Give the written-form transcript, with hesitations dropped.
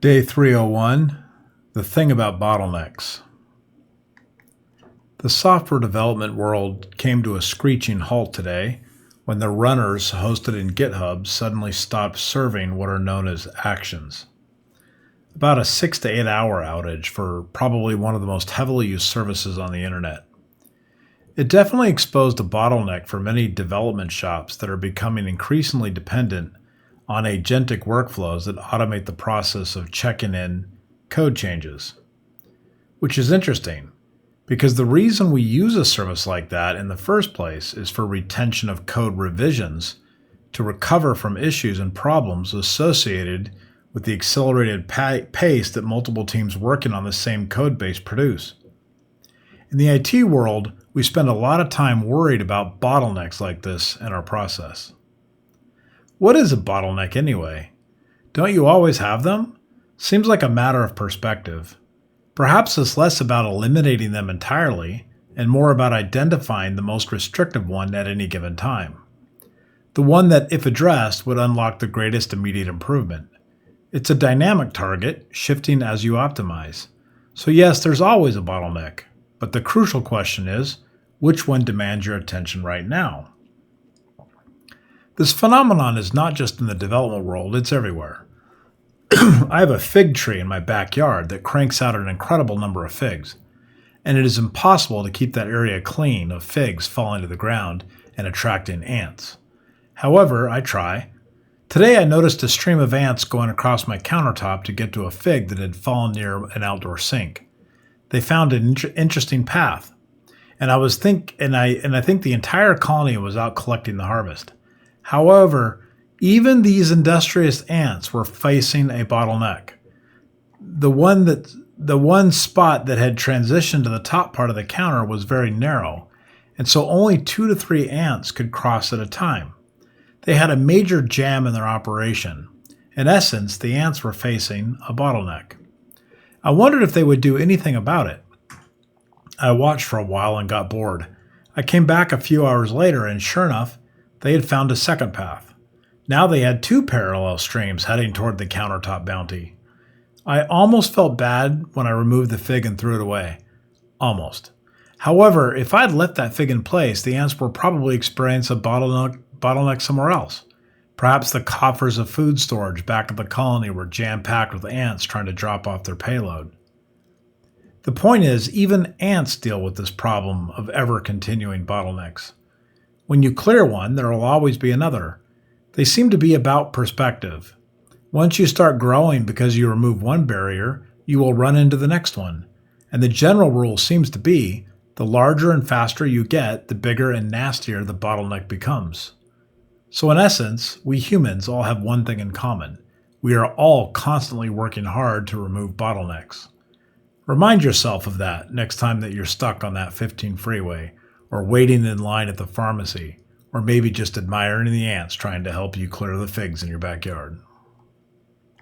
Day 301, the thing about bottlenecks. The software development world came to a screeching halt today when the runners hosted in GitHub suddenly stopped serving what are known as actions. About a 6 to 8 hour outage for probably one of the most heavily used services on the internet. It definitely exposed a bottleneck for many development shops that are becoming increasingly dependent on agentic workflows that automate the process of checking in code changes. Which is interesting, because the reason we use a service like that in the first place is for retention of code revisions to recover from issues and problems associated with the accelerated pace that multiple teams working on the same code base produce. In the IT world, we spend a lot of time worried about bottlenecks like this in our process. What is a bottleneck anyway? Don't you always have them? Seems like a matter of perspective. Perhaps it's less about eliminating them entirely and more about identifying the most restrictive one at any given time. The one that, if addressed, would unlock the greatest immediate improvement. It's a dynamic target, shifting as you optimize. So yes, there's always a bottleneck, but the crucial question is, which one demands your attention right now? This phenomenon is not just in the development world, it's everywhere. I have a fig tree in my backyard that cranks out an incredible number of figs, and it is impossible to keep that area clean of figs falling to the ground and attracting ants. However, I try. Today I noticed a stream of ants going across my countertop to get to a fig that had fallen near an outdoor sink. They found an interesting path, and I think the entire colony was out collecting the harvest. However, even these industrious ants were facing a bottleneck. The one spot that had transitioned to the top part of the counter was very narrow, and so only 2 to 3 ants could cross at a time. They had a major jam in their operation. In essence, the ants were facing a bottleneck. I wondered if they would do anything about it. I watched for a while and got bored. I came back a few hours later, and sure enough, they had found a second path. Now they had 2 parallel streams heading toward the countertop bounty. I almost felt bad when I removed the fig and threw it away. Almost. However, if I'd left that fig in place, the ants were probably experiencing a bottleneck somewhere else. Perhaps the coffers of food storage back at the colony were jam-packed with ants trying to drop off their payload. The point is, even ants deal with this problem of ever-continuing bottlenecks. When you clear one, there will always be another. They seem to be about perspective. Once you start growing because you remove one barrier, you will run into the next one. And the general rule seems to be, the larger and faster you get, the bigger and nastier the bottleneck becomes. So in essence, we humans all have one thing in common. We are all constantly working hard to remove bottlenecks. Remind yourself of that next time that you're stuck on that 15 freeway, or waiting in line at the pharmacy, or maybe just admiring the ants trying to help you clear the figs in your backyard.